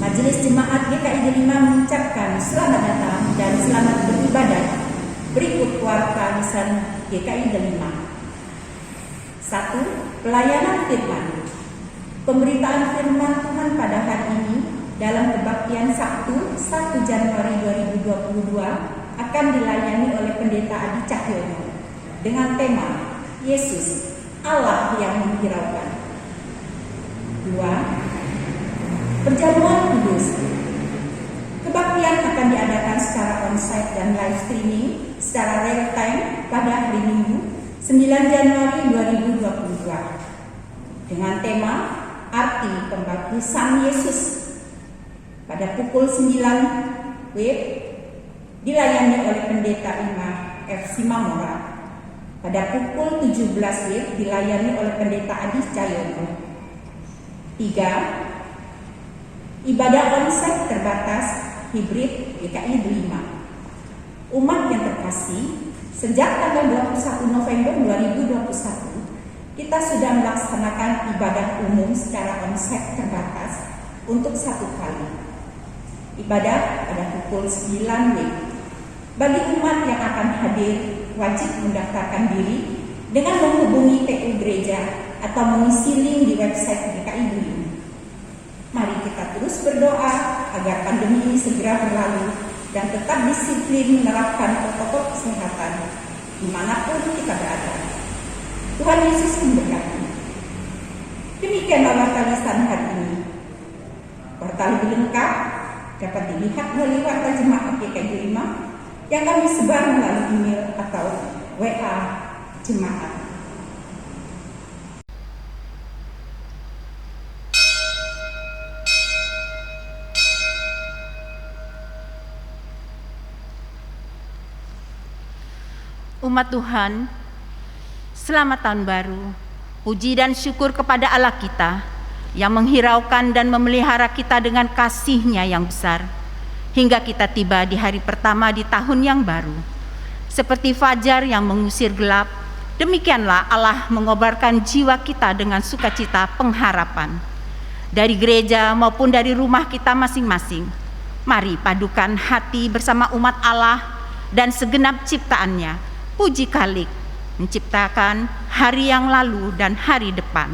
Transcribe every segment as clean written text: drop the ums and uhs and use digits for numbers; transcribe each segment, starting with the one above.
Majelis Jemaat GKI Delima mengucapkan selamat datang dan selamat beribadah. Berikut warta lisan GKI Delima. 1. Pelayanan firman. Pemberitaan firman Tuhan pada hari ini dalam kebaktian Sabtu 1 Januari 2022 akan dilayani oleh Pendeta Adi Cahyono dengan tema Yesus, Allah yang menghiraukan. 2. Perjamuan kudus. Kebaktian akan diadakan secara onsite dan live streaming secara real time pada hari Minggu 9 Januari 2022 dengan tema Arti Pembaptisan Yesus pada pukul 9 WIB dilayani oleh Pendeta Ima F. Simamora. Pada pukul 17 WIB dilayani oleh Pendeta Adi Cahyono. 3. Ibadah onsite terbatas hibrid GKI Delima. Umat yang terkasih, sejak tanggal 21 November 2021 kita sudah melaksanakan ibadah umum secara onsite terbatas untuk 1 kali. Ibadah pada pukul 9 WIB. Bagi umat yang akan hadir, wajib mendaftarkan diri dengan menghubungi PU gereja atau mengisi link di website GKI Delima. Mari kita terus berdoa agar pandemi ini segera berlalu dan tetap disiplin menerapkan protokol kesehatan dimanapun kita berada. Tuhan Yesus memberkati. Demikianlah warta lisan hari ini. Warta lebih lengkap dapat dilihat melalui warta jemaat GKI Delima yang kami sebar melalui email atau WA jemaat. Umat Tuhan, selamat tahun baru. Puji dan syukur kepada Allah kita yang menghiraukan dan memelihara kita dengan kasih-Nya yang besar hingga kita tiba di hari pertama di tahun yang baru. Seperti fajar yang mengusir gelap, demikianlah Allah mengobarkan jiwa kita dengan sukacita pengharapan. Dari gereja maupun dari rumah kita masing-masing, mari padukan hati bersama umat Allah dan segenap ciptaannya. Puji Khalik menciptakan hari yang lalu dan hari depan.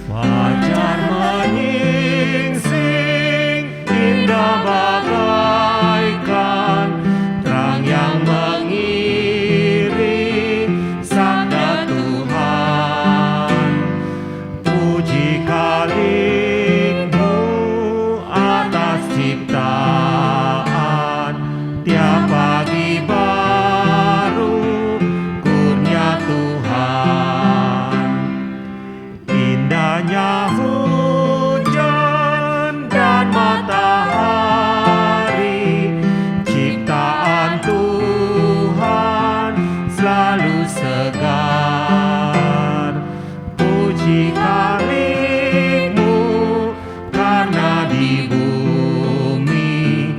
Fajar menyingsing indah bagaikan terang yang mengiring sabda Tuhan. Puji Khalik-Mu atas ciptaan, tiap pagi baru kurnia Tuhan. Indahnya hujan dan matahari, ciptaan Tuhan selalu segar. Puji Khalik-Mu karena di bumi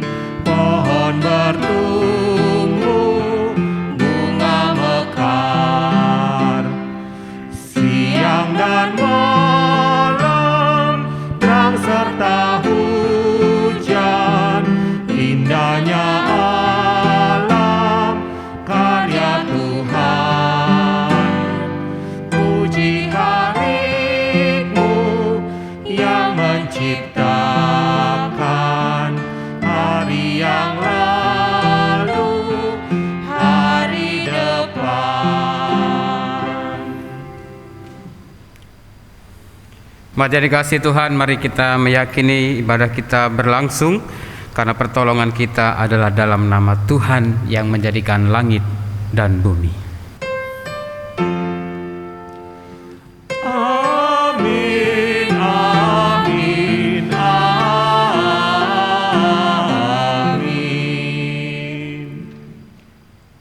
pohon bertumbuh, bunga mekar. Siang dan malam, terang serta hujan, indahnya alam karya Tuhan. Puji Khalik-Mu yang menciptakan hari yang lalu, hari depan. Jemaat yang dikasihi Tuhan, mari kita meyakini ibadah kita berlangsung karena pertolongan kita adalah dalam nama Tuhan yang menjadikan langit dan bumi. Amin, amin, amin.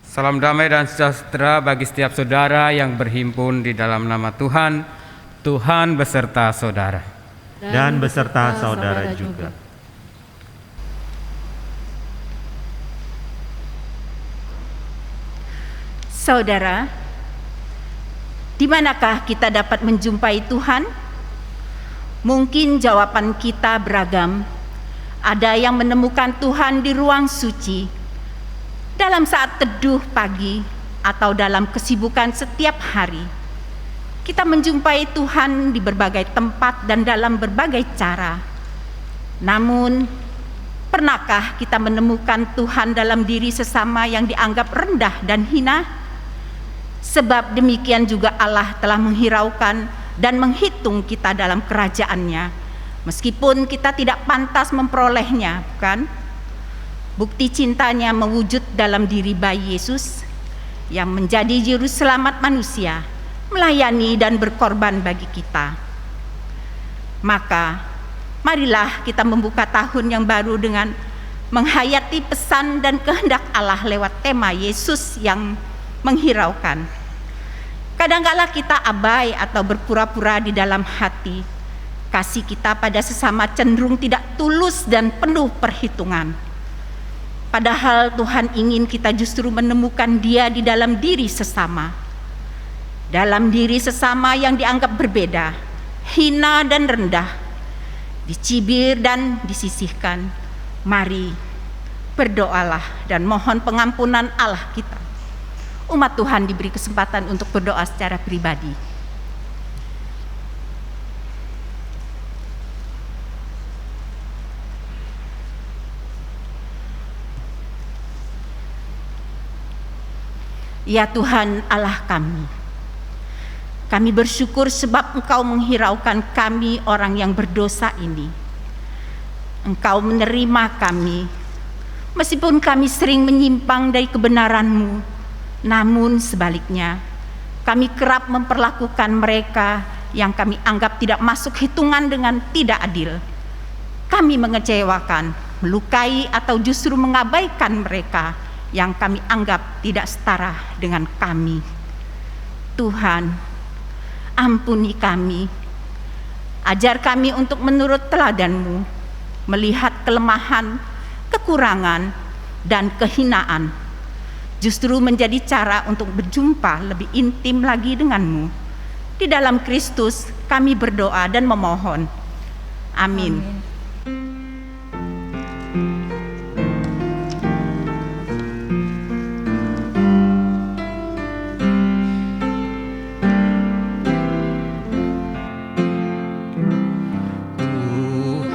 Salam damai dan sejahtera bagi setiap saudara yang berhimpun di dalam nama Tuhan. Tuhan beserta saudara. Dan beserta saudara juga. Saudara, di manakah kita dapat menjumpai Tuhan? Mungkin jawaban kita beragam. Ada yang menemukan Tuhan di ruang suci, dalam saat teduh pagi, atau dalam kesibukan setiap hari. Kita menjumpai Tuhan di berbagai tempat dan dalam berbagai cara. Namun, pernahkah kita menemukan Tuhan dalam diri sesama yang dianggap rendah dan hina? Sebab demikian juga Allah telah menghiraukan dan menghitung kita dalam kerajaan-Nya, meskipun kita tidak pantas memperolehnya, bukan? Bukti cintanya mewujud dalam diri bayi Yesus yang menjadi juru selamat manusia, melayani dan berkorban bagi kita. Maka, marilah kita membuka tahun yang baru dengan menghayati pesan dan kehendak Allah lewat tema Yesus yang menghiraukan. Kadangkala kita abai atau berpura-pura di dalam hati. Kasih kita pada sesama cenderung tidak tulus dan penuh perhitungan. Padahal Tuhan ingin kita justru menemukan Dia di dalam diri sesama. Dalam diri sesama yang dianggap berbeda, hina dan rendah, dicibir dan disisihkan. Mari berdoalah dan mohon pengampunan Allah kita. Umat Tuhan diberi kesempatan untuk berdoa secara pribadi. Ya Tuhan Allah kami bersyukur sebab Engkau menghiraukan kami orang yang berdosa ini. Engkau menerima kami, meskipun kami sering menyimpang dari kebenaran-Mu. Namun sebaliknya, kami kerap memperlakukan mereka yang kami anggap tidak masuk hitungan dengan tidak adil. Kami mengecewakan, melukai atau justru mengabaikan mereka yang kami anggap tidak setara dengan kami. Tuhan, ampuni kami. Ajar kami untuk menurut teladan-Mu, melihat kelemahan, kekurangan, dan kehinaan justru menjadi cara untuk berjumpa lebih intim lagi dengan-Mu. Di dalam Kristus kami berdoa dan memohon. Amin.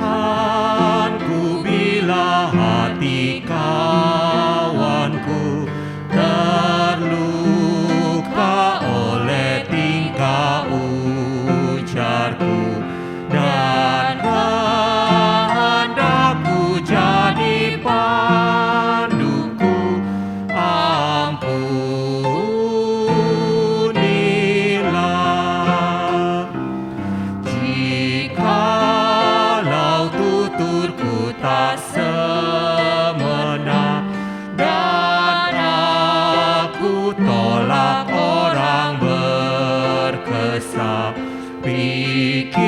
Tuhanku, bila hati kawanku terluka oleh tingkah ujarku dan kehendakku jadi panduku, ampunilah. Jikalau tuturku tak semena dan aku tolak orang berkesah, pikiran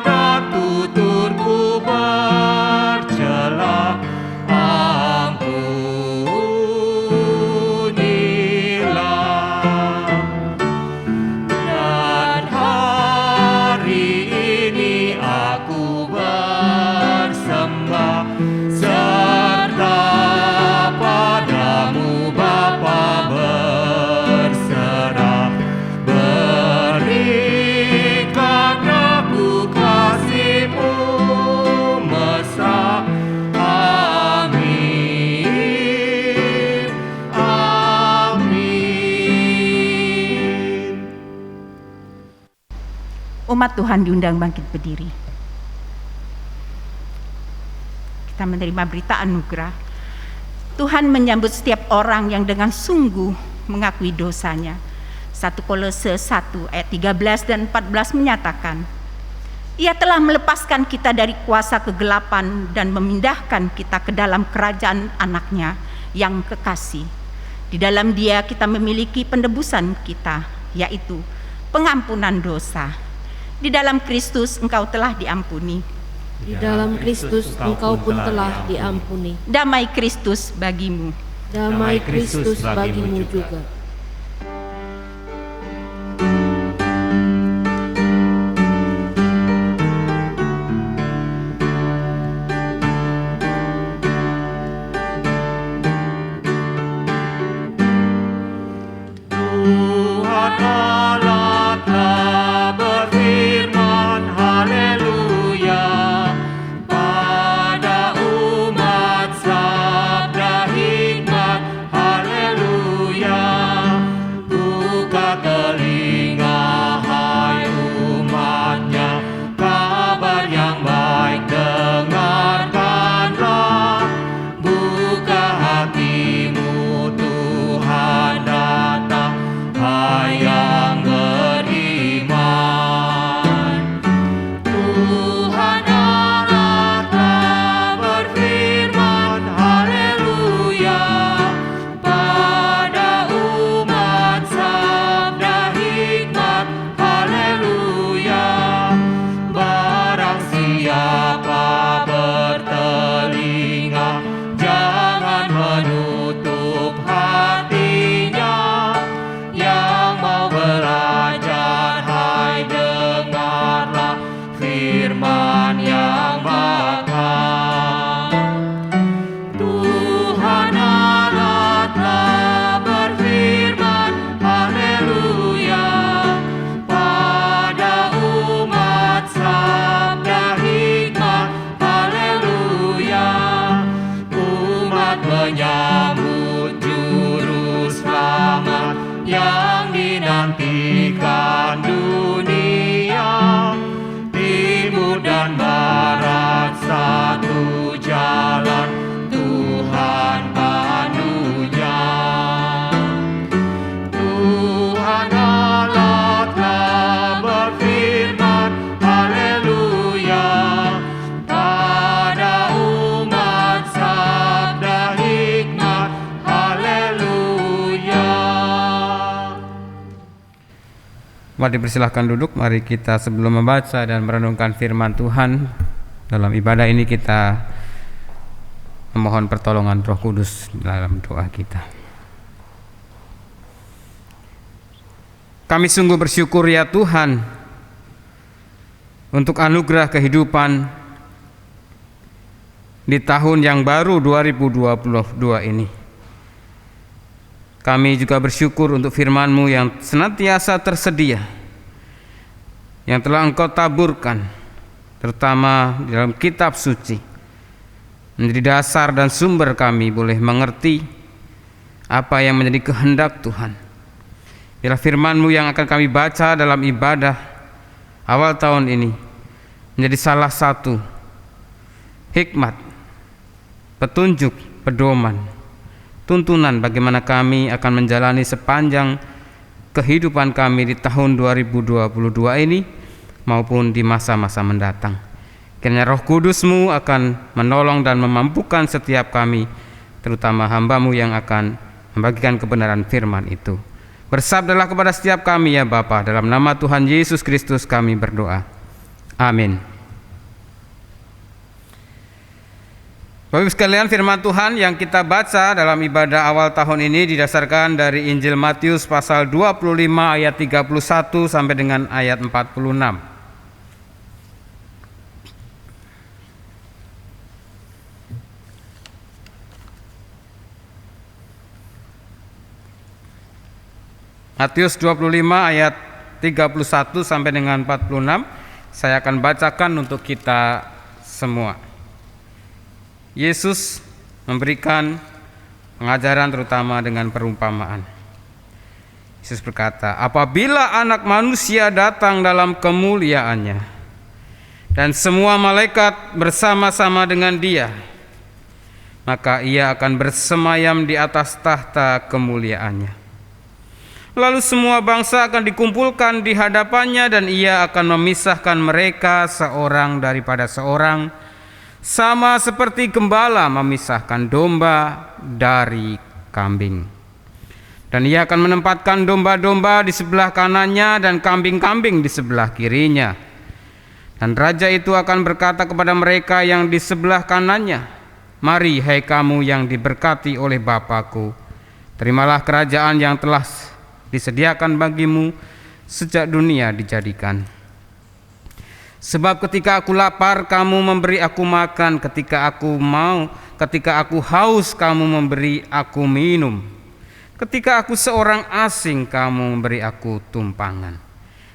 dan tuturku bercela, ampunilah. Dan hari ini aku bersembah serta padamu Bapa berserah, berikan aku kasih-Mu mesra. Amin, amin. Umat Tuhan diundang bangkit berdiri. Kita menerima berita anugerah. Tuhan menyambut setiap orang yang dengan sungguh mengakui dosanya. 1 Kolose 1 ayat 13 dan 14 menyatakan, Ia telah melepaskan kita dari kuasa kegelapan dan memindahkan kita ke dalam kerajaan Anak-Nya yang kekasih. Di dalam Dia kita memiliki penebusan kita, yaitu pengampunan dosa. Di dalam Kristus engkau telah diampuni. Di dalam Kristus engkau pun telah diampuni. Damai Kristus bagimu. Damai Kristus bagimu juga. Tuhan Allah telah berfirman, haleluya, pada umat sabda hikmat, haleluya. Buka telinga hai umatnya, kabar yang baik dengarkanlah. Buka hatimu, Tuhan datang, hai yang beriman. Tuhan Allah telah berfirman, haleluya, pada umat sabda hikmat, haleluya. Barang siapa bertelinga, jangan menutup hatinya. Yang mau belajar, hai dengarlah firman yang bakal. Tuhan Allah telah berfirman, haleluya, pada umat sabda hikmat, haleluya. Umat menyambut juru selamat yang dinantikan dunia. Timur dan barat satu jalan, Tuhan pandunya. Tuhan Allah telah berfirman, haleluya, pada umat sabda hikmat, haleluya. Mari dipersilahkan duduk. Mari kita sebelum membaca dan merenungkan firman Tuhan dalam ibadah ini, kita memohon pertolongan Roh Kudus dalam doa kita. Kami sungguh bersyukur ya Tuhan untuk anugerah kehidupan di tahun yang baru 2022 ini. Kami juga bersyukur untuk firman-Mu yang senantiasa tersedia, yang telah Engkau taburkan, terutama di dalam kitab suci, menjadi dasar dan sumber kami boleh mengerti apa yang menjadi kehendak Tuhan. Biarlah firman-Mu yang akan kami baca dalam ibadah awal tahun ini menjadi salah satu hikmat, petunjuk, pedoman, tuntunan bagaimana kami akan menjalani sepanjang kehidupan kami di tahun 2022 ini maupun di masa-masa mendatang. Kiranya Roh Kudus-Mu akan menolong dan memampukan setiap kami, terutama hamba-Mu yang akan membagikan kebenaran firman itu. Bersabdalah kepada setiap kami ya Bapa, dalam nama Tuhan Yesus Kristus kami berdoa. Amin. Bapak Ibu sekalian, firman Tuhan yang kita baca dalam ibadah awal tahun ini didasarkan dari Injil Matius pasal 25 ayat 31 sampai dengan ayat 46. Matius 25 ayat 31 sampai dengan 46. Saya akan bacakan untuk kita semua. Yesus memberikan pengajaran terutama dengan perumpamaan. Yesus berkata, apabila Anak Manusia datang dalam kemuliaannya dan semua malaikat bersama-sama dengan Dia, maka Ia akan bersemayam di atas tahta kemuliaannya. Lalu semua bangsa akan dikumpulkan di hadapannya dan Ia akan memisahkan mereka seorang daripada seorang, sama seperti gembala memisahkan domba dari kambing. Dan Ia akan menempatkan domba-domba di sebelah kanannya dan kambing-kambing di sebelah kirinya. Dan raja itu akan berkata kepada mereka yang di sebelah kanannya, Mari hai kamu yang diberkati oleh Bapa-Ku, terimalah kerajaan yang telah disediakan bagimu sejak dunia dijadikan. Sebab ketika aku lapar, kamu memberi aku makan, ketika aku haus, kamu memberi aku minum. Ketika aku seorang asing, kamu memberi aku tumpangan.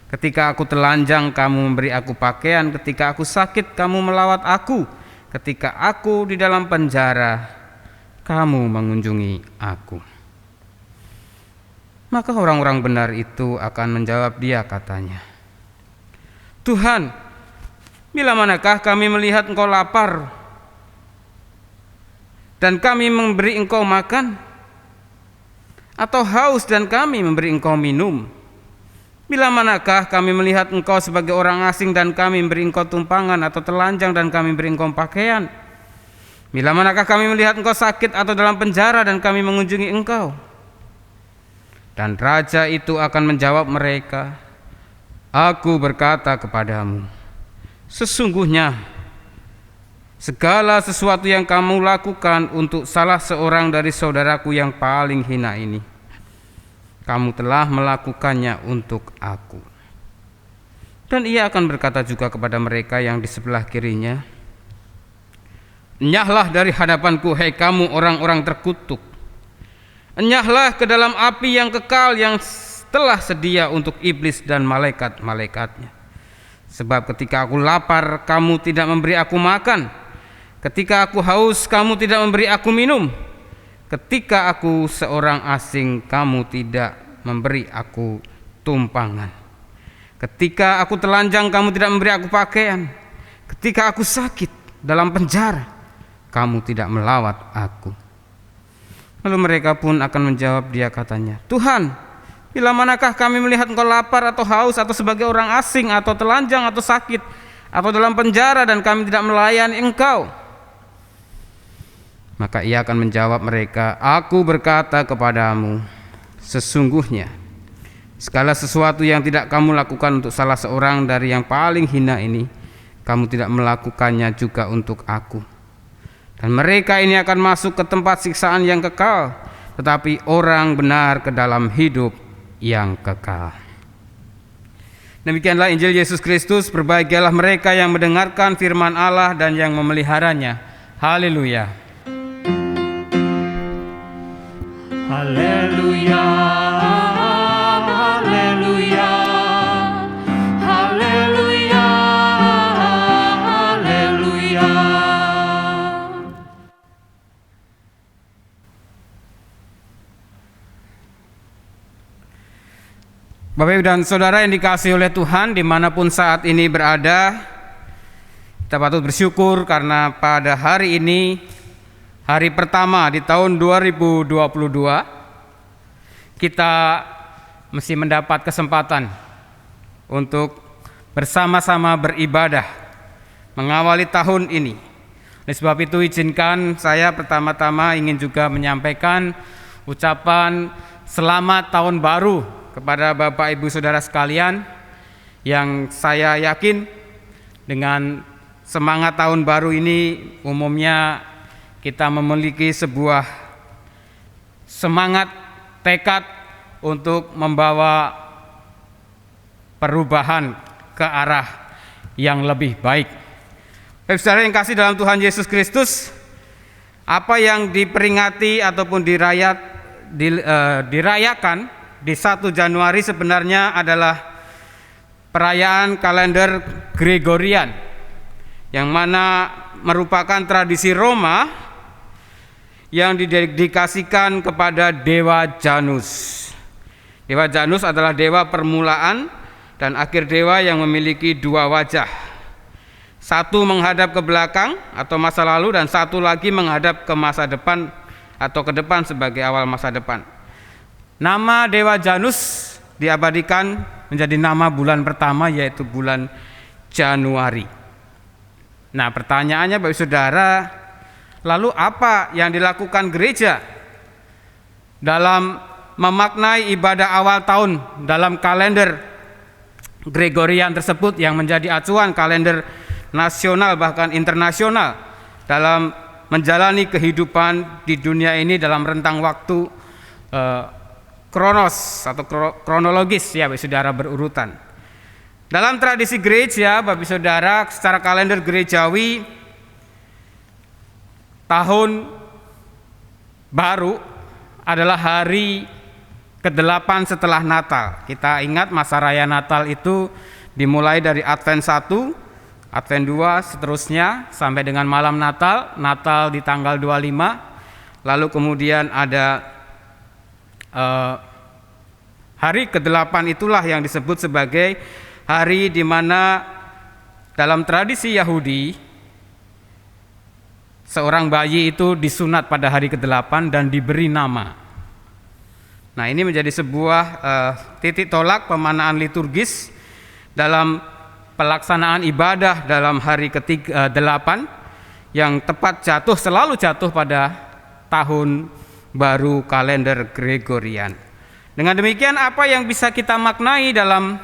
Ketika aku telanjang, kamu memberi aku pakaian. Ketika aku sakit, kamu melawat aku. Ketika aku di dalam penjara, kamu mengunjungi aku. Maka orang-orang benar itu akan menjawab dia, katanya, Tuhan, bila manakah kami melihat Engkau lapar dan kami memberi Engkau makan, atau haus dan kami memberi Engkau minum? Bila manakah kami melihat Engkau sebagai orang asing dan kami memberi Engkau tumpangan, atau telanjang dan kami memberi Engkau pakaian? Bila manakah kami melihat Engkau sakit atau dalam penjara dan kami mengunjungi Engkau? Dan raja itu akan menjawab mereka, Aku berkata kepadamu, sesungguhnya segala sesuatu yang kamu lakukan untuk salah seorang dari saudaraku yang paling hina ini, kamu telah melakukannya untuk aku. Dan ia akan berkata juga kepada mereka yang di sebelah kirinya, Enyahlah dari hadapanku, hai kamu orang-orang terkutuk. Enyahlah ke dalam api yang kekal yang telah sedia untuk iblis dan malaikat-malaikatnya. Sebab ketika aku lapar, kamu tidak memberi aku makan. Ketika aku haus, kamu tidak memberi aku minum. Ketika aku seorang asing, kamu tidak memberi aku tumpangan. Ketika aku telanjang, kamu tidak memberi aku pakaian. Ketika aku sakit dalam penjara, kamu tidak melawat aku. Lalu mereka pun akan menjawab dia, katanya, Tuhan, bila manakah kami melihat Engkau lapar atau haus atau sebagai orang asing atau telanjang atau sakit atau dalam penjara dan kami tidak melayani Engkau? Maka ia akan menjawab mereka, Aku berkata kepadamu, sesungguhnya segala sesuatu yang tidak kamu lakukan untuk salah seorang dari yang paling hina ini, kamu tidak melakukannya juga untuk aku. Dan mereka ini akan masuk ke tempat siksaan yang kekal, tetapi orang benar ke dalam hidup yang kekal. Demikianlah Injil Yesus Kristus. Berbahagialah mereka yang mendengarkan firman Allah dan yang memeliharanya. Haleluya. Haleluya, haleluya, haleluya, haleluya. Bapak Ibu dan Saudara yang dikasihi oleh Tuhan, dimanapun saat ini berada, kita patut bersyukur karena pada hari ini, hari pertama di tahun 2022, kita mesti mendapat kesempatan untuk bersama-sama beribadah mengawali tahun ini. Oleh sebab itu izinkan saya pertama-tama ingin juga menyampaikan ucapan selamat tahun baru kepada Bapak Ibu Saudara sekalian, yang saya yakin dengan semangat tahun baru ini umumnya kita memiliki sebuah semangat, tekad untuk membawa perubahan ke arah yang lebih baik. Saudara yang kasih dalam Tuhan Yesus Kristus, apa yang diperingati ataupun dirayakan di 1 Januari sebenarnya adalah perayaan kalender Gregorian, yang mana merupakan tradisi Roma yang didedikasikan kepada Dewa Janus. Dewa Janus adalah dewa permulaan dan akhir dewa yang memiliki dua wajah. Satu menghadap ke belakang atau masa lalu, dan satu lagi menghadap ke masa depan atau ke depan sebagai awal masa depan. Nama Dewa Janus diabadikan menjadi nama bulan pertama, yaitu bulan Januari. Nah, pertanyaannya Bapak Saudara, lalu apa yang dilakukan gereja dalam memaknai ibadah awal tahun dalam kalender Gregorian tersebut, yang menjadi acuan kalender nasional bahkan internasional dalam menjalani kehidupan di dunia ini dalam rentang waktu kronos atau kronologis ya Bapak Saudara, berurutan. Dalam tradisi gereja Bapak Saudara, secara kalender gerejawi, tahun baru adalah hari ke-8 setelah Natal. Kita ingat masa raya Natal itu dimulai dari Advent 1, Advent 2, seterusnya sampai dengan malam Natal. Natal di tanggal 25. Lalu kemudian ada hari ke-8, itulah yang disebut sebagai hari di mana dalam tradisi Yahudi seorang bayi itu disunat pada hari ke-8 dan diberi nama. Nah, ini menjadi sebuah titik tolak pemanaan liturgis dalam pelaksanaan ibadah dalam hari ke-8 yang selalu jatuh pada tahun baru kalender Gregorian. Dengan demikian, apa yang bisa kita maknai dalam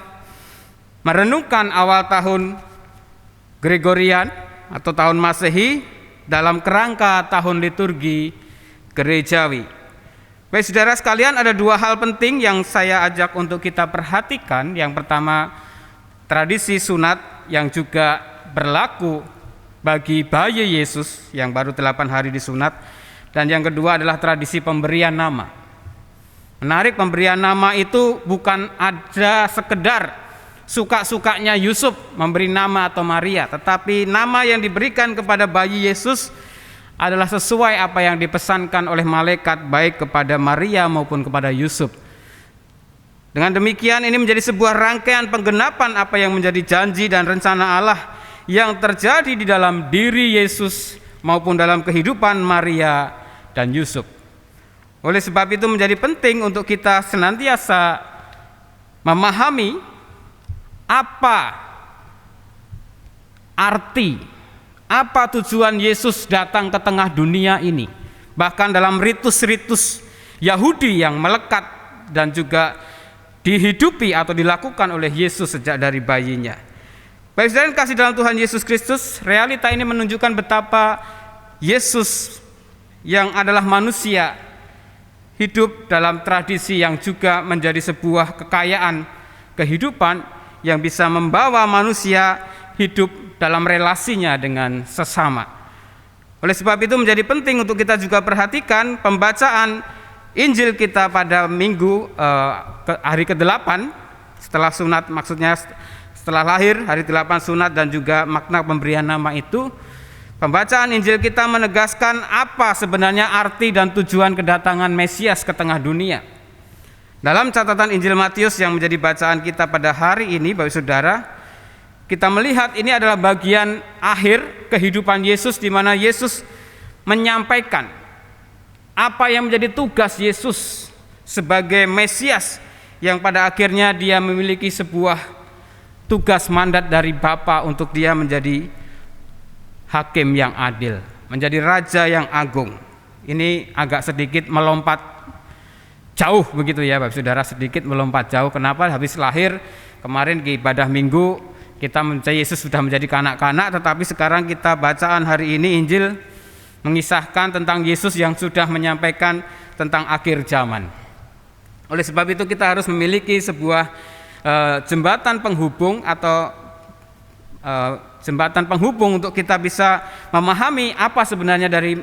merenungkan awal tahun Gregorian atau tahun Masehi dalam kerangka tahun liturgi gerejawi? Baik saudara sekalian, ada dua hal penting yang saya ajak untuk kita perhatikan. Yang pertama, tradisi sunat yang juga berlaku bagi bayi Yesus yang baru 8 hari disunat. Dan yang kedua adalah tradisi pemberian nama. Menarik, pemberian nama itu bukan ada sekedar suka-sukanya Yusuf memberi nama atau Maria, tetapi nama yang diberikan kepada bayi Yesus adalah sesuai apa yang dipesankan oleh malaikat baik kepada Maria maupun kepada Yusuf. Dengan demikian, ini menjadi sebuah rangkaian penggenapan apa yang menjadi janji dan rencana Allah yang terjadi di dalam diri Yesus maupun dalam kehidupan Maria dan Yusuf. Oleh sebab itu menjadi penting untuk kita senantiasa memahami apa arti, apa tujuan Yesus datang ke tengah dunia ini. Bahkan dalam ritus-ritus Yahudi yang melekat dan juga dihidupi atau dilakukan oleh Yesus sejak dari bayinya. Baik saudara yang kasih dalam Tuhan Yesus Kristus, realita ini menunjukkan betapa Yesus yang adalah manusia hidup dalam tradisi yang juga menjadi sebuah kekayaan kehidupan yang bisa membawa manusia hidup dalam relasinya dengan sesama. Oleh sebab itu menjadi penting untuk kita juga perhatikan pembacaan Injil kita pada minggu hari ke-8 setelah sunat, maksudnya setelah lahir, hari ke-8 sunat dan juga makna pemberian nama itu. Pembacaan Injil kita menegaskan apa sebenarnya arti dan tujuan kedatangan Mesias ke tengah dunia. Dalam catatan Injil Matius yang menjadi bacaan kita pada hari ini, Bapak Saudara, kita melihat ini adalah bagian akhir kehidupan Yesus, di mana Yesus menyampaikan apa yang menjadi tugas Yesus sebagai Mesias, yang pada akhirnya dia memiliki sebuah tugas mandat dari Bapa untuk dia menjadi hakim yang adil, menjadi raja yang agung. Ini agak sedikit melompat jauh begitu ya Bapak Saudara, sedikit melompat jauh. Kenapa? Habis lahir kemarin di ibadah minggu kita mencari Yesus sudah menjadi kanak-kanak, tetapi sekarang kita bacaan hari ini Injil mengisahkan tentang Yesus yang sudah menyampaikan tentang akhir zaman. Oleh sebab itu kita harus memiliki sebuah jembatan penghubung atau jembatan penghubung untuk kita bisa memahami apa sebenarnya dari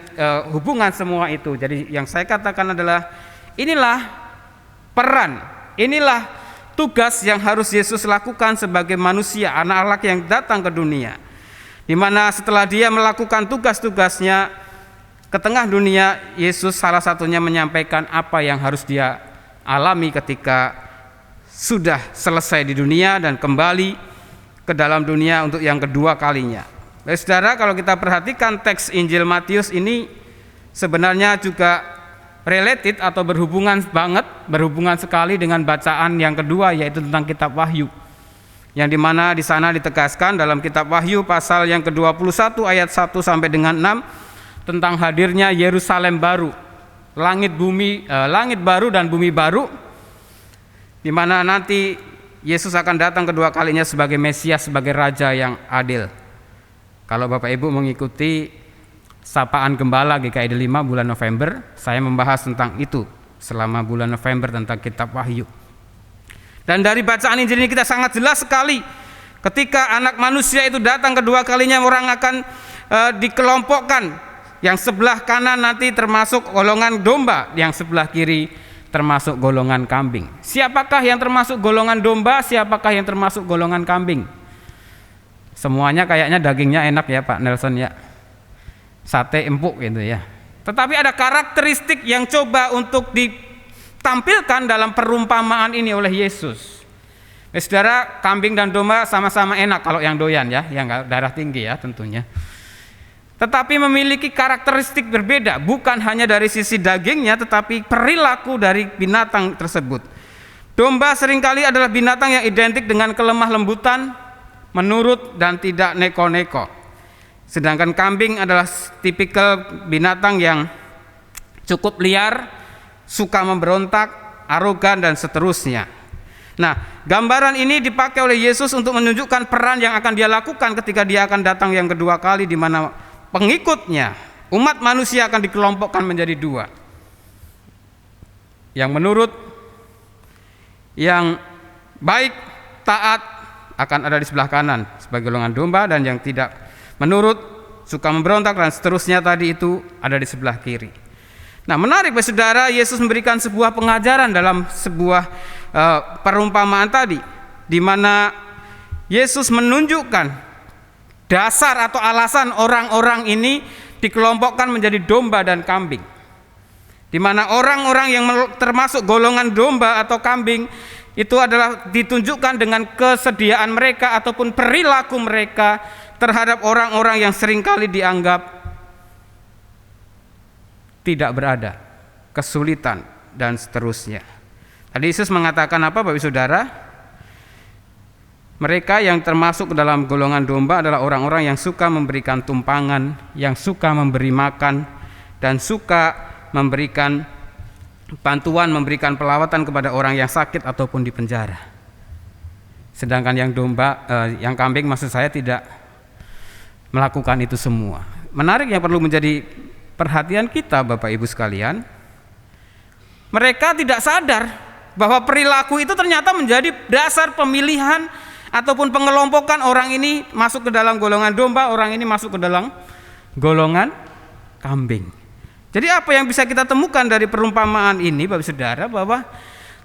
hubungan semua itu. Jadi yang saya katakan adalah inilah peran, inilah tugas yang harus Yesus lakukan sebagai manusia, anak Allah yang datang ke dunia, di mana setelah dia melakukan tugas-tugasnya ke tengah dunia, Yesus salah satunya menyampaikan apa yang harus dia alami ketika sudah selesai di dunia dan kembali ke dalam dunia untuk yang kedua kalinya. Baik saudara, kalau kita perhatikan teks Injil Matius ini sebenarnya juga related atau berhubungan sekali dengan bacaan yang kedua, yaitu tentang kitab Wahyu. Yang dimana di sana ditegaskan dalam kitab Wahyu pasal yang ke-21 ayat 1 sampai dengan 6 tentang hadirnya Yerusalem baru, langit baru dan bumi baru, di mana nanti Yesus akan datang kedua kalinya sebagai Mesias, sebagai Raja yang adil. Kalau Bapak Ibu mengikuti Sapaan Gembala GKID 5 bulan November, saya membahas tentang itu selama bulan November tentang kitab Wahyu. Dan dari bacaan Injil ini kita sangat jelas sekali ketika Anak Manusia itu datang kedua kalinya, orang akan dikelompokkan. Yang sebelah kanan nanti termasuk golongan domba, yang sebelah kiri termasuk golongan kambing. Siapakah yang termasuk golongan domba, siapakah yang termasuk golongan kambing? Semuanya kayaknya dagingnya enak ya Pak Nelson ya, sate empuk gitu ya. Tetapi ada karakteristik yang coba untuk ditampilkan dalam perumpamaan ini oleh Yesus. Saudara, kambing dan domba sama-sama enak kalau yang doyan ya, yang darah tinggi ya tentunya. Tetapi memiliki karakteristik berbeda, bukan hanya dari sisi dagingnya, tetapi perilaku dari binatang tersebut. Domba seringkali adalah binatang yang identik dengan kelemah lembutan, menurut dan tidak neko-neko. Sedangkan kambing adalah tipikal binatang yang cukup liar, suka memberontak, arogan dan seterusnya. Nah, gambaran ini dipakai oleh Yesus untuk menunjukkan peran yang akan dia lakukan ketika dia akan datang yang kedua kali, di mana pengikutnya, umat manusia akan dikelompokkan menjadi dua. Yang menurut, yang baik, taat akan ada di sebelah kanan sebagai golongan domba, dan yang tidak menurut, suka memberontak dan seterusnya tadi itu ada di sebelah kiri. Nah, menarik saudara, Yesus memberikan sebuah pengajaran dalam sebuah perumpamaan tadi, di mana Yesus menunjukkan dasar atau alasan orang-orang ini dikelompokkan menjadi domba dan kambing, di mana orang-orang yang termasuk golongan domba atau kambing itu adalah ditunjukkan dengan kesediaan mereka ataupun perilaku mereka terhadap orang-orang yang seringkali dianggap tidak berada, kesulitan dan seterusnya. Tadi Yesus mengatakan apa Bapak Saudara? Mereka yang termasuk dalam golongan domba adalah orang-orang yang suka memberikan tumpangan, yang suka memberi makan, dan suka memberikan bantuan, memberikan pelawatan kepada orang yang sakit ataupun di penjara. Sedangkan yang yang kambing maksud saya tidak melakukan itu semua. Menarik yang perlu menjadi perhatian kita Bapak Ibu sekalian, mereka tidak sadar bahwa perilaku itu ternyata menjadi dasar pemilihan ataupun pengelompokan orang ini masuk ke dalam golongan domba, orang ini masuk ke dalam golongan kambing. Jadi apa yang bisa kita temukan dari perumpamaan ini Bapak Saudara, bahwa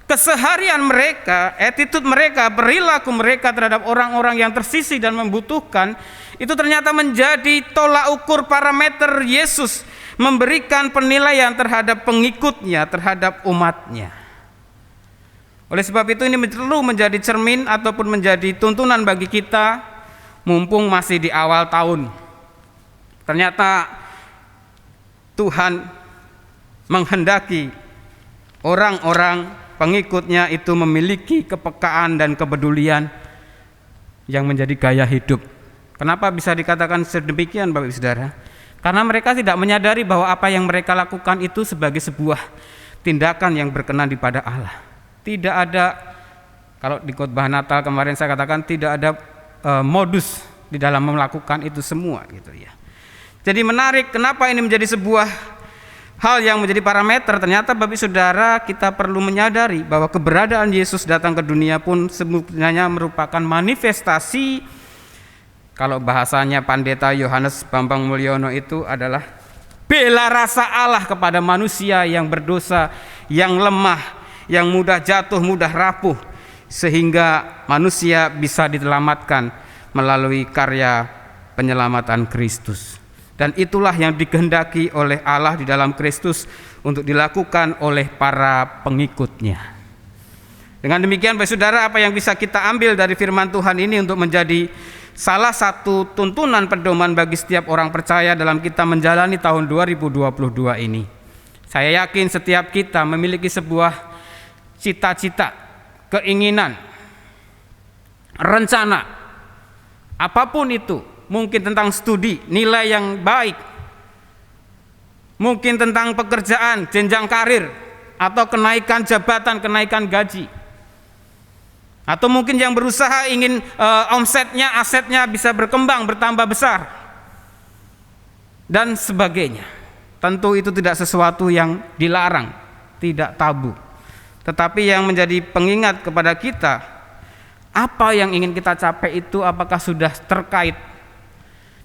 keseharian mereka, attitude mereka, perilaku mereka terhadap orang-orang yang tersisih dan membutuhkan itu ternyata menjadi tolak ukur parameter Yesus memberikan penilaian terhadap pengikutnya, terhadap umatnya. Oleh sebab itu ini perlu menjadi cermin ataupun menjadi tuntunan bagi kita mumpung masih di awal tahun. Ternyata Tuhan menghendaki orang-orang pengikutnya itu memiliki kepekaan dan kepedulian yang menjadi gaya hidup. Kenapa bisa dikatakan sedemikian Bapak Ibu Saudara? Karena mereka tidak menyadari bahwa apa yang mereka lakukan itu sebagai sebuah tindakan yang berkenan kepada Allah. Tidak ada, kalau di khotbah Natal kemarin saya katakan tidak ada modus di dalam melakukan itu semua gitu ya. Jadi menarik, kenapa ini menjadi sebuah hal yang menjadi parameter. Ternyata Bapak Saudara, kita perlu menyadari bahwa keberadaan Yesus datang ke dunia pun sebenarnya merupakan manifestasi, kalau bahasanya Pendeta Yohanes Bambang Mulyono itu adalah bela rasa Allah kepada manusia yang berdosa, yang lemah, yang mudah jatuh, mudah rapuh, sehingga manusia bisa diselamatkan melalui karya penyelamatan Kristus. Dan itulah yang dikehendaki oleh Allah di dalam Kristus untuk dilakukan oleh para pengikutnya. Dengan demikian Bapak Saudara, apa yang bisa kita ambil dari firman Tuhan ini untuk menjadi salah satu tuntunan pedoman bagi setiap orang percaya dalam kita menjalani tahun 2022 ini. Saya yakin setiap kita memiliki sebuah cita-cita, keinginan, rencana, apapun itu, mungkin tentang studi, nilai yang baik, mungkin tentang pekerjaan, jenjang karir, atau kenaikan jabatan, kenaikan gaji, atau mungkin yang berusaha ingin omsetnya, asetnya bisa berkembang, bertambah besar. dan sebagainya. Tentu itu tidak sesuatu yang dilarang, tidak tabu. Tetapi yang menjadi pengingat kepada kita, apa yang ingin kita capai itu apakah sudah terkait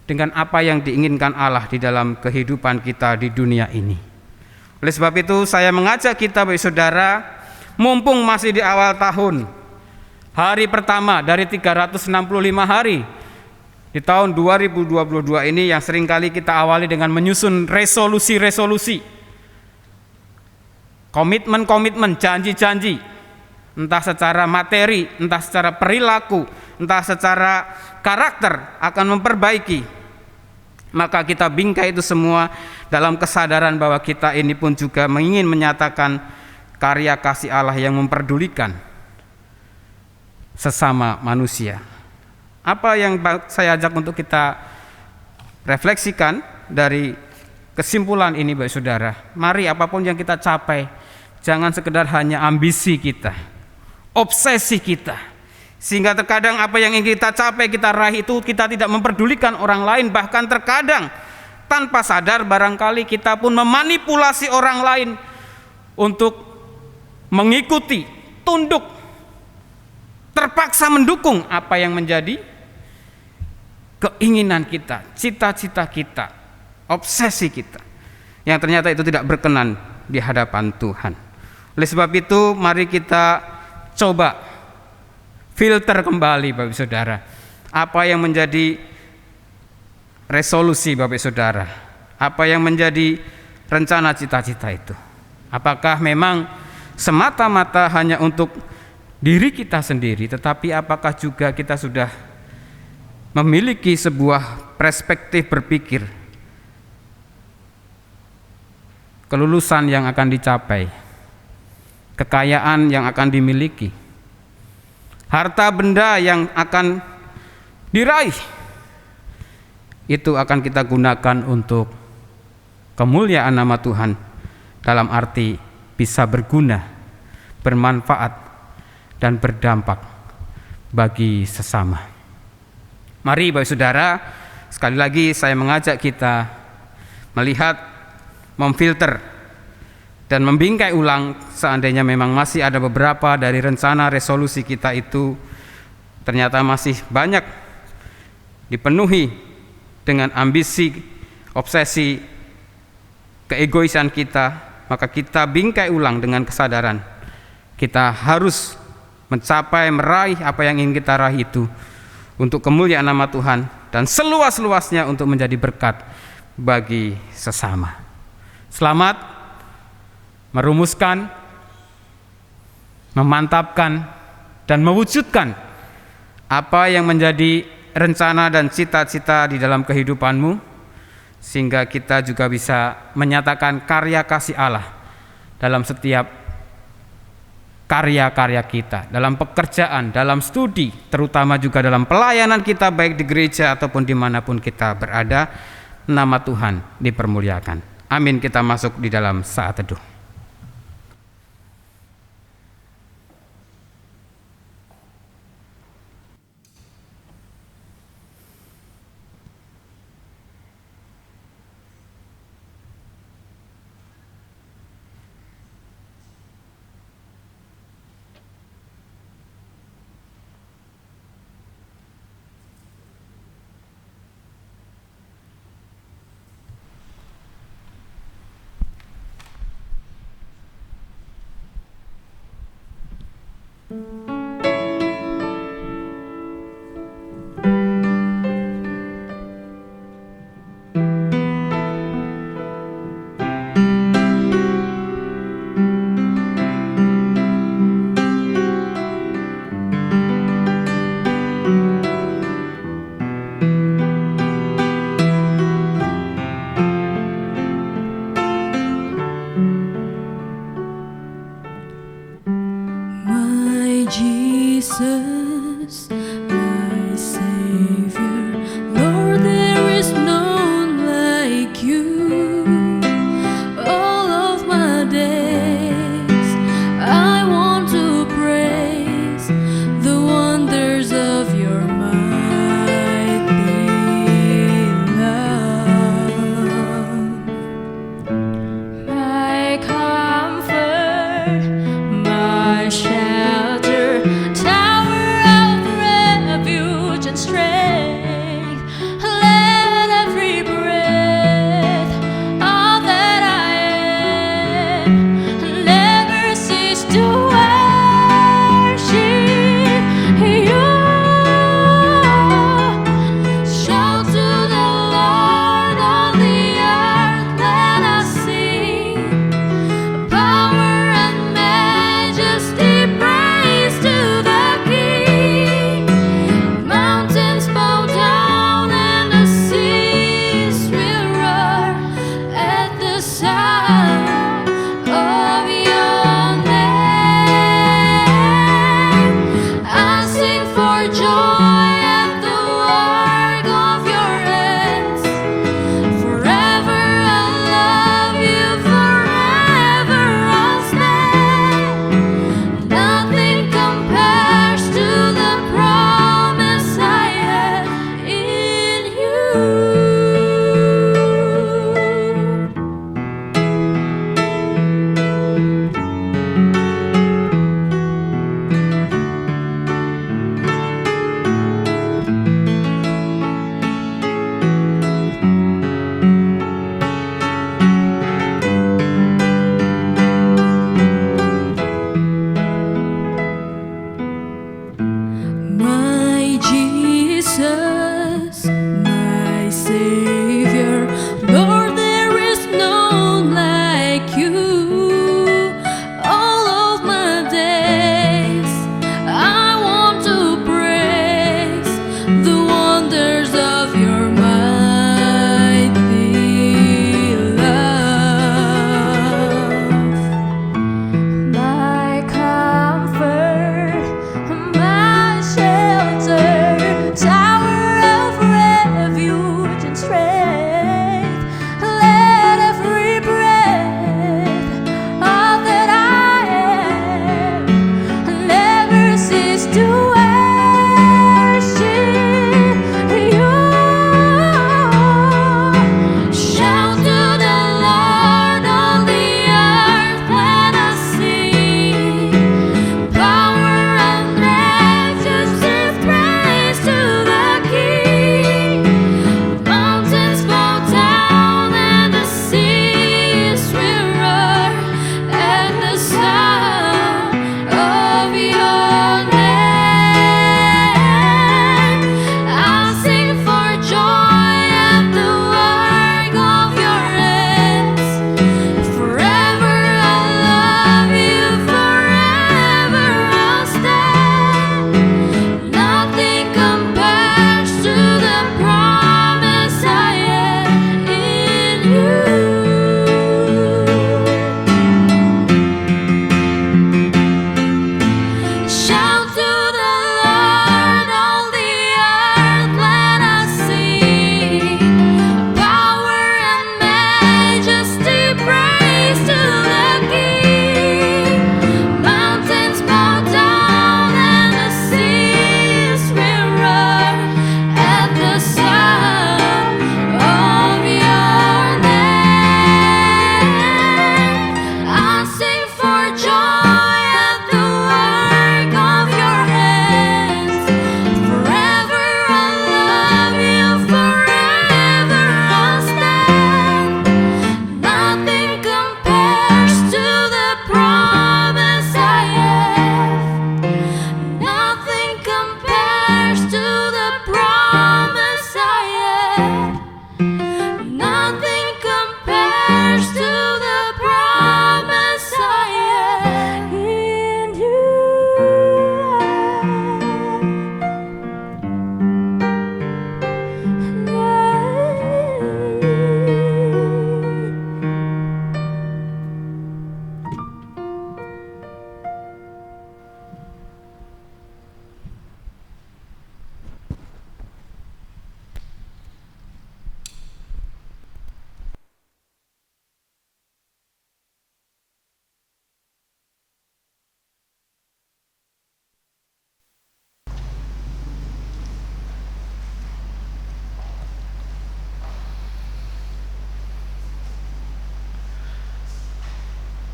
dengan apa yang diinginkan Allah di dalam kehidupan kita di dunia ini. Oleh sebab itu saya mengajak kita Bapak Saudara, mumpung masih di awal tahun, hari pertama dari 365 hari di tahun 2022 ini yang seringkali kita awali dengan menyusun resolusi-resolusi, komitmen-komitmen, janji-janji, entah secara materi, entah secara perilaku, entah secara karakter akan memperbaiki. Maka kita bingkai itu semua dalam kesadaran bahwa kita ini pun juga ingin menyatakan karya kasih Allah yang memperdulikan sesama manusia. Apa yang saya ajak untuk kita refleksikan dari kesimpulan ini Bapak Saudara, mari apapun yang kita capai, jangan sekedar hanya ambisi kita, obsesi kita, sehingga terkadang apa yang ingin kita capai, kita raih itu kita tidak memperdulikan orang lain. Bahkan terkadang tanpa sadar barangkali kita pun memanipulasi orang lain untuk mengikuti, tunduk, terpaksa mendukung apa yang menjadi keinginan kita, cita-cita kita, obsesi kita, yang ternyata itu tidak berkenan di hadapan Tuhan. Oleh sebab itu mari kita coba filter kembali Bapak Saudara, apa yang menjadi resolusi Bapak Saudara, apa yang menjadi rencana cita-cita itu. Apakah memang semata-mata hanya untuk diri kita sendiri, tetapi apakah juga kita sudah memiliki sebuah perspektif berpikir, kelulusan yang akan dicapai, kekayaan yang akan dimiliki, harta benda yang akan diraih, itu akan kita gunakan untuk kemuliaan nama Tuhan, dalam arti bisa berguna, bermanfaat, dan berdampak bagi sesama. Mari Bapak Saudara, sekali lagi saya mengajak kita melihat, memfilter, dan membingkai ulang seandainya memang masih ada beberapa dari rencana resolusi kita itu ternyata masih banyak dipenuhi dengan ambisi, obsesi, keegoisan kita, maka kita bingkai ulang dengan kesadaran kita harus mencapai, meraih apa yang ingin kita raih itu untuk kemuliaan nama Tuhan dan seluas-luasnya untuk menjadi berkat bagi sesama. Selamat merumuskan, memantapkan, dan mewujudkan apa yang menjadi rencana dan cita-cita di dalam kehidupanmu, sehingga kita juga bisa menyatakan karya kasih Allah dalam setiap karya-karya kita, dalam pekerjaan, dalam studi, terutama juga dalam pelayanan kita baik di gereja ataupun dimanapun kita berada. Nama Tuhan dipermuliakan. Amin. Kita masuk di dalam saat teduh. My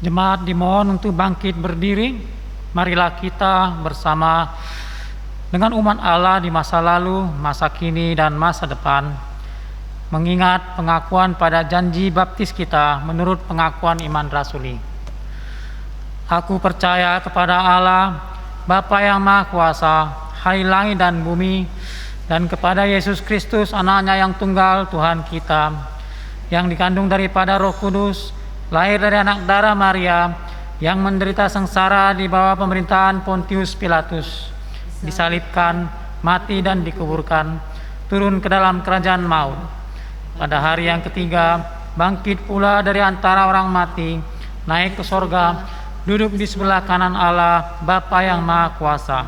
Jemaat dimohon untuk bangkit berdiri. Marilah kita bersama dengan umat Allah di masa lalu, masa kini, dan masa depan, mengingat pengakuan pada janji baptis kita menurut pengakuan iman rasuli. Aku percaya kepada Allah, Bapa yang Maha Kuasa, Hari langit dan bumi, dan kepada Yesus Kristus, Anaknya yang tunggal, Tuhan kita, yang dikandung daripada Roh Kudus, lahir dari anak darah Maria, yang menderita sengsara di bawah pemerintahan Pontius Pilatus, disalibkan, mati dan dikuburkan, turun ke dalam kerajaan maut. Pada hari yang ketiga, bangkit pula dari antara orang mati, naik ke sorga, duduk di sebelah kanan Allah, Bapa yang Maha Kuasa.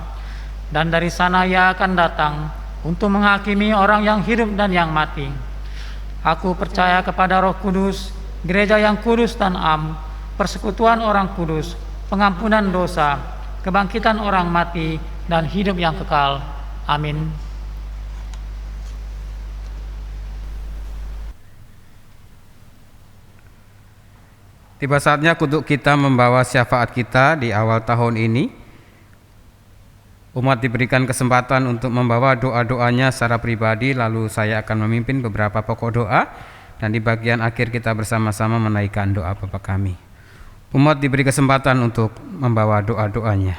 Dan dari sana Ia akan datang untuk menghakimi orang yang hidup dan yang mati. Aku percaya kepada Roh Kudus, gereja yang kudus dan am, persekutuan orang kudus, pengampunan dosa, kebangkitan orang mati, dan hidup yang kekal. Amin. Tiba saatnya untuk kita membawa syafaat kita di awal tahun ini. Umat diberikan kesempatan untuk membawa doa-doanya secara pribadi, lalu saya akan memimpin beberapa pokok doa, dan di bagian akhir kita bersama-sama menaikkan doa Bapa kami. Umat diberi kesempatan untuk membawa doa-doanya.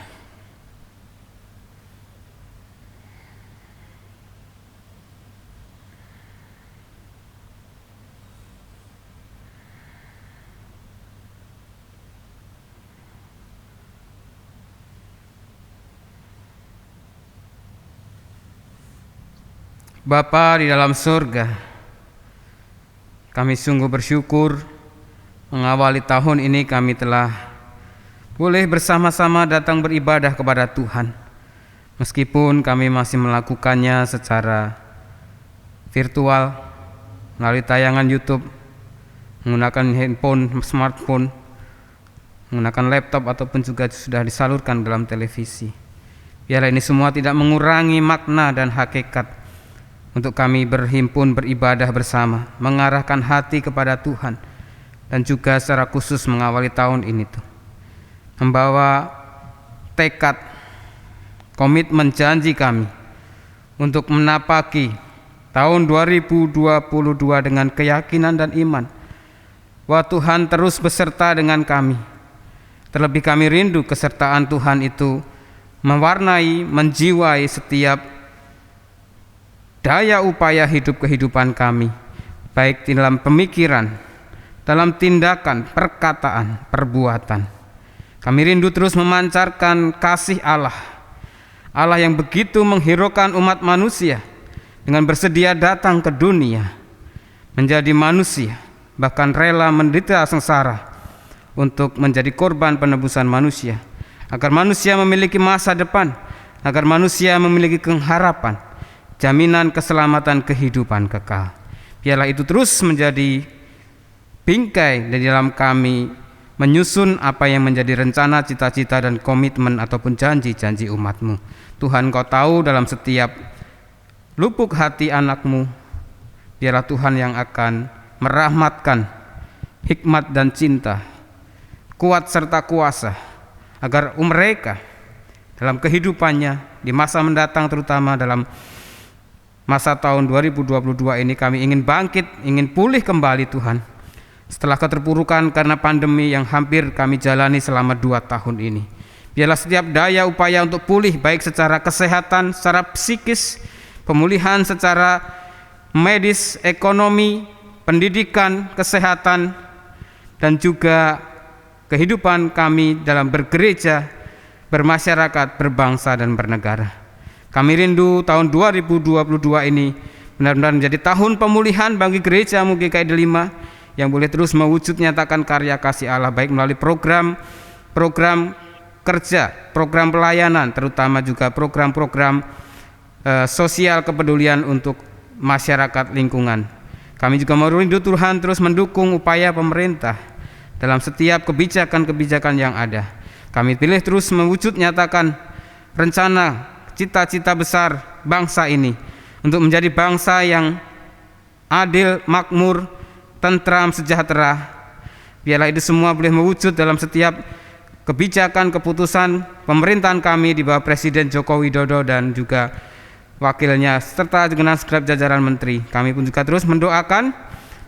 Bapa di dalam surga, kami sungguh bersyukur mengawali tahun ini kami telah boleh bersama-sama datang beribadah kepada Tuhan. Meskipun kami masih melakukannya secara virtual, melalui tayangan YouTube, menggunakan handphone, smartphone, menggunakan laptop, ataupun juga sudah disalurkan dalam televisi. Biarlah ini semua tidak mengurangi makna dan hakikat untuk kami berhimpun beribadah bersama, mengarahkan hati kepada Tuhan, dan juga secara khusus mengawali tahun ini tuh, membawa tekad, komitmen janji kami untuk menapaki tahun 2022 dengan keyakinan dan iman bahwa Tuhan terus beserta dengan kami. Terlebih kami rindu kesertaan Tuhan itu mewarnai, menjiwai setiap daya upaya hidup kehidupan kami, baik di dalam pemikiran, dalam tindakan, perkataan, perbuatan. Kami rindu terus memancarkan kasih Allah, Allah yang begitu menghiraukan umat manusia dengan bersedia datang ke dunia, menjadi manusia, bahkan rela menderita sengsara untuk menjadi korban penebusan manusia, agar manusia memiliki masa depan, agar manusia memiliki pengharapan, jaminan keselamatan kehidupan kekal. Biarlah itu terus menjadi bingkai di dalam kami menyusun apa yang menjadi rencana, cita-cita, dan komitmen ataupun janji-janji umat-Mu. Tuhan, Kau tahu dalam setiap lubuk hati anak-Mu. Biarlah Tuhan yang akan merahmatkan hikmat dan cinta, kuat serta kuasa, agar mereka dalam kehidupannya di masa mendatang, terutama dalam masa tahun 2022 ini, kami ingin bangkit, ingin pulih kembali Tuhan, setelah keterpurukan karena pandemi yang hampir kami jalani selama 2 tahun ini. Biarlah setiap daya upaya untuk pulih, baik secara kesehatan, secara psikis, pemulihan secara medis, ekonomi, pendidikan, kesehatan, dan juga kehidupan kami dalam bergereja, bermasyarakat, berbangsa, dan bernegara. Kami rindu tahun 2022 ini benar-benar menjadi tahun pemulihan bagi gereja-Mu GKI Delima, yang boleh terus mewujud nyatakan karya kasih Allah, baik melalui program kerja, program pelayanan, terutama juga program-program sosial kepedulian untuk masyarakat lingkungan. Kami juga merindu Tuhan terus mendukung upaya pemerintah dalam setiap kebijakan-kebijakan yang ada. Kami pilih terus mewujud nyatakan rencana, cita-cita besar bangsa ini untuk menjadi bangsa yang adil, makmur, tentram, sejahtera, Biarlah itu semua boleh mewujud dalam setiap kebijakan, keputusan pemerintahan kami di bawah Presiden Joko Widodo dan juga wakilnya serta dengan segenap jajaran menteri. Kami pun juga terus mendoakan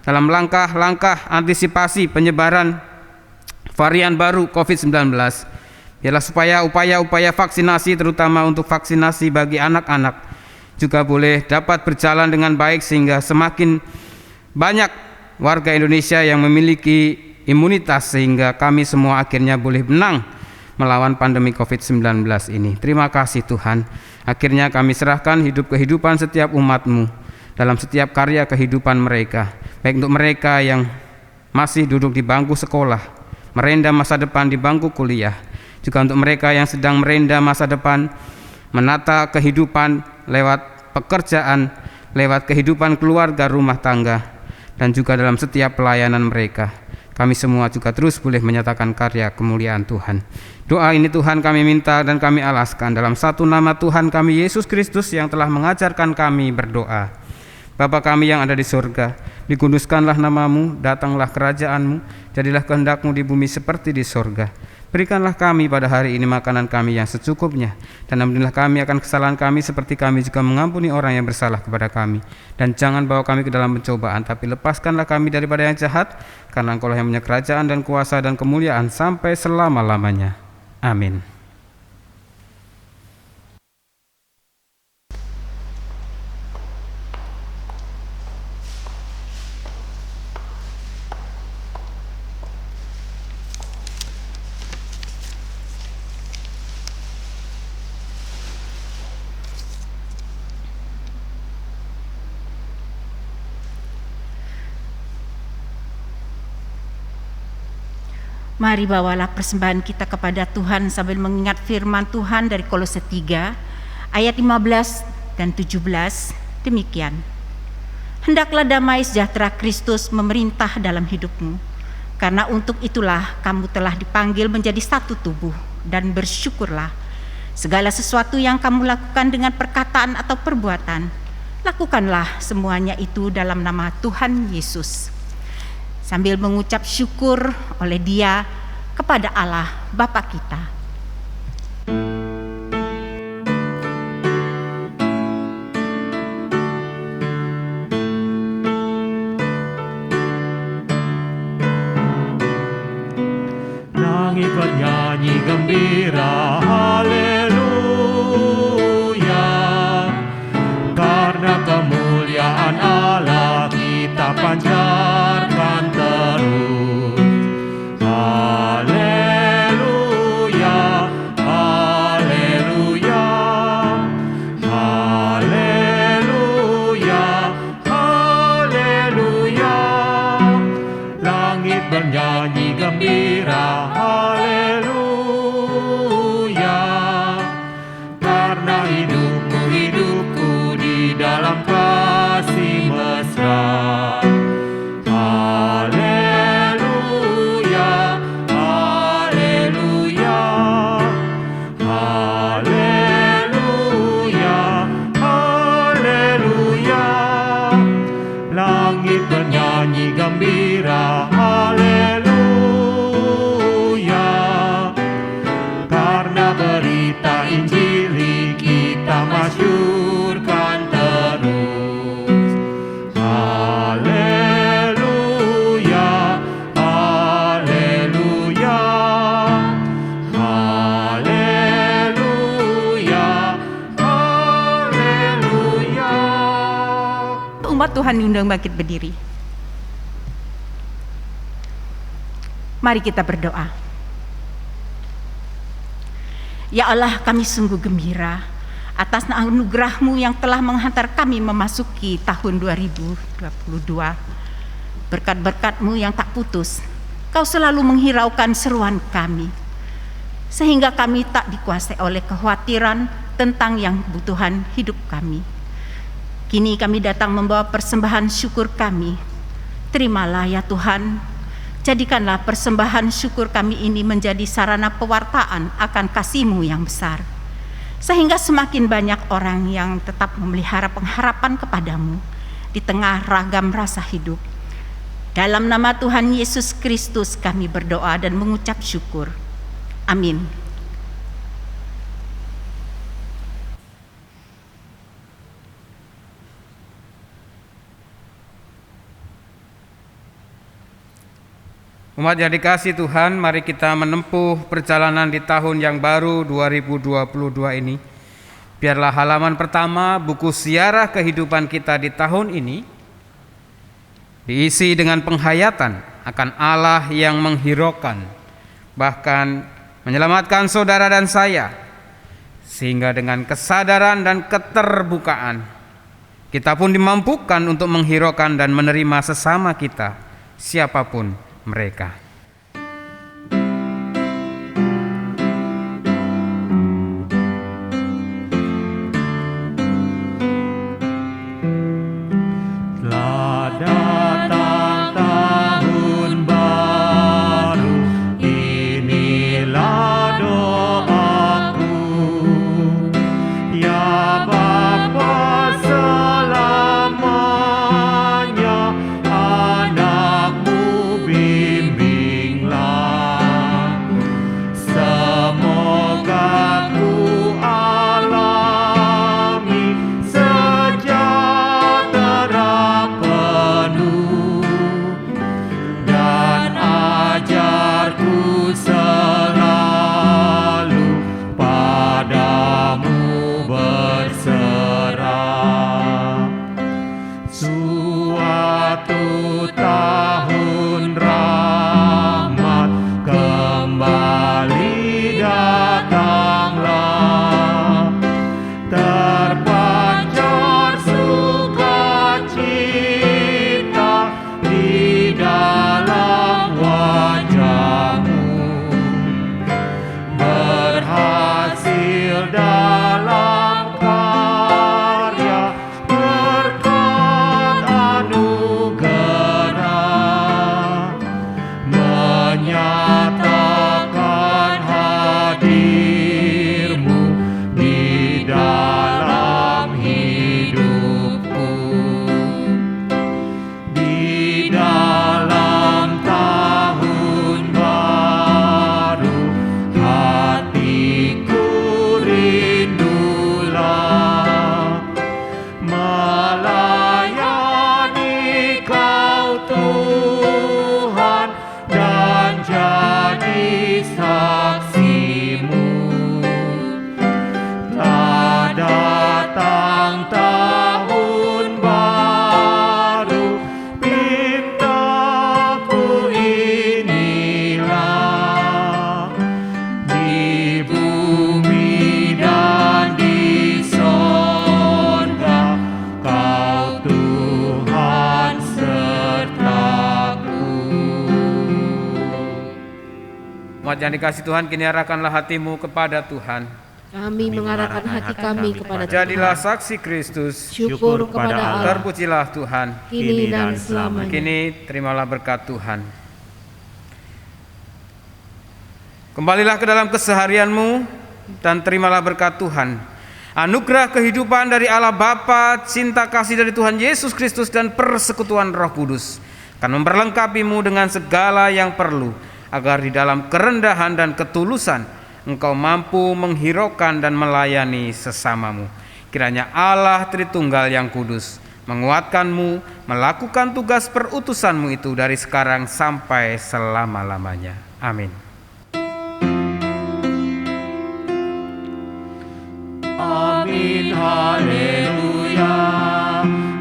dalam langkah-langkah antisipasi penyebaran varian baru COVID-19. Biarlah supaya upaya-upaya vaksinasi, terutama untuk vaksinasi bagi anak-anak, juga boleh dapat berjalan dengan baik sehingga semakin banyak warga Indonesia yang memiliki imunitas sehingga kami semua akhirnya boleh menang melawan pandemi COVID-19 ini. Terima kasih Tuhan. Akhirnya kami serahkan kehidupan setiap umat-Mu dalam setiap karya kehidupan mereka, baik untuk mereka yang masih duduk di bangku sekolah, merenda masa depan di bangku kuliah, juga untuk mereka yang sedang merenda masa depan, menata kehidupan lewat pekerjaan, lewat kehidupan keluarga rumah tangga, dan juga dalam setiap pelayanan mereka. Kami semua juga terus boleh menyatakan karya kemuliaan Tuhan. Doa ini Tuhan kami minta dan kami alaskan dalam satu nama Tuhan kami Yesus Kristus yang telah mengajarkan kami berdoa. Bapa kami yang ada di surga, dikuduskanlah namamu, datanglah kerajaan-Mu, jadilah kehendak-Mu di bumi seperti di surga. Berikanlah kami pada hari ini makanan kami yang secukupnya, dan ampunilah kami akan kesalahan kami seperti kami juga mengampuni orang yang bersalah kepada kami. Dan jangan bawa kami ke dalam pencobaan, tapi lepaskanlah kami daripada yang jahat, karena Engkau-lah yang punya kerajaan dan kuasa dan kemuliaan sampai selama-lamanya. Amin. Mari bawalah persembahan kita kepada Tuhan sambil mengingat firman Tuhan dari Kolose 3 ayat 15 dan 17. Demikian. Hendaklah damai sejahtera Kristus memerintah dalam hidupmu, karena untuk itulah kamu telah dipanggil menjadi satu tubuh, dan bersyukurlah. Segala sesuatu yang kamu lakukan dengan perkataan atau perbuatan, lakukanlah semuanya itu dalam nama Tuhan Yesus, sambil mengucap syukur oleh Dia kepada Allah Bapa kita. Langit bernyanyi gembira, haleluya, karena kemuliaan Allah kita panjatkan terus. Haleluya, haleluya, haleluya, haleluya. Langit bernyanyi gembira, haleluya, karena hidupku di dalam kasih mesra. Haleluya, haleluya, haleluya, haleluya. Langit bernyanyi gembira, haleluya, karena berita Injili kita masyurkan terus. Haleluya, haleluya, haleluya, haleluya. Umat Tuhan diundang bangkit berdiri. Mari kita berdoa. Ya Allah, kami sungguh gembira atas anugerah-Mu yang telah menghantar kami memasuki tahun 2022. Berkat-berkat-Mu yang tak putus, Kau selalu menghiraukan seruan kami, sehingga kami tak dikuasai oleh kekhawatiran tentang yang kebutuhan hidup kami. Kini kami datang membawa persembahan syukur kami. Terimalah ya Tuhan, jadikanlah persembahan syukur kami ini menjadi sarana pewartaan akan kasih-Mu yang besar, sehingga semakin banyak orang yang tetap memelihara pengharapan kepadamu di tengah ragam rasa hidup. Dalam nama Tuhan Yesus Kristus kami berdoa dan mengucap syukur. Amin. Umat yang dikasihi Tuhan, mari kita menempuh perjalanan di tahun yang baru 2022 ini. Biarlah halaman pertama buku Siarah Kehidupan kita di tahun ini diisi dengan penghayatan akan Allah yang menghiraukan, bahkan menyelamatkan saudara dan saya, sehingga dengan kesadaran dan keterbukaan kita pun dimampukan untuk menghiraukan dan menerima sesama kita, siapapun mereka. Telah datang tahun baru, inilah doaku. Ya Bapa selamanya, anakmu bimbinglah. Semoga ku alami sejahtera penuh, dan ajarku selalu padamu berserah. Suatu tahun rahmat kembali datanglah, terpancar sukacita di dalam wajahmu, berhasil dalam karya berkat anugerah, menyatakan hadirmu di dalam hidupku. Di dalam tahun baru, hatiku rindulah melayani Kau Tuhan dan jadi saksimu. Telah datang tahun baru, pintaku inilah, di bumi dan di sorga Kau Tuhan sertaku. Umat yang dikasihi Tuhan, kini arahkanlah hatimu kepada Tuhan. Kami mengarahkan hati kami kepada Jadilah Tuhan. saksi Kristus. Syukur kepada Allah, Terpujilah Tuhan. kini dan selamanya. Kini terimalah berkat Tuhan. Kembalilah ke dalam keseharianmu dan terimalah berkat Tuhan. Anugerah kehidupan dari Allah Bapa, cinta kasih dari Tuhan Yesus Kristus, dan persekutuan Roh Kudus akan memperlengkapimu dengan segala yang perlu, agar di dalam kerendahan dan ketulusan engkau mampu menghiraukan dan melayani sesamamu. Kiranya Allah Tritunggal yang kudus menguatkanmu melakukan tugas perutusanmu itu dari sekarang sampai selama-lamanya. Amin. Amin, haleluya.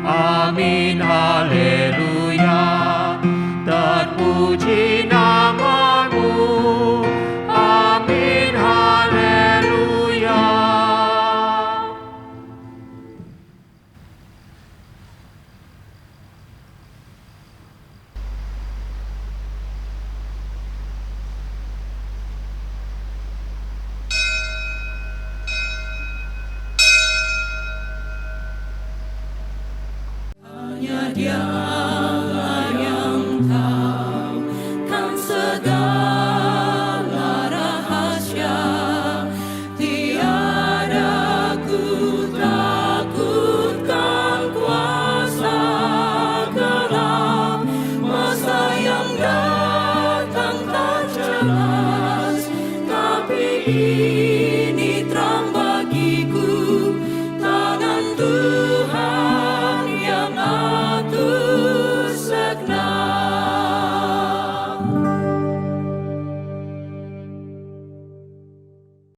Amin, haleluya. Terpuji namamu. Amin, haleluya. Masa Amin.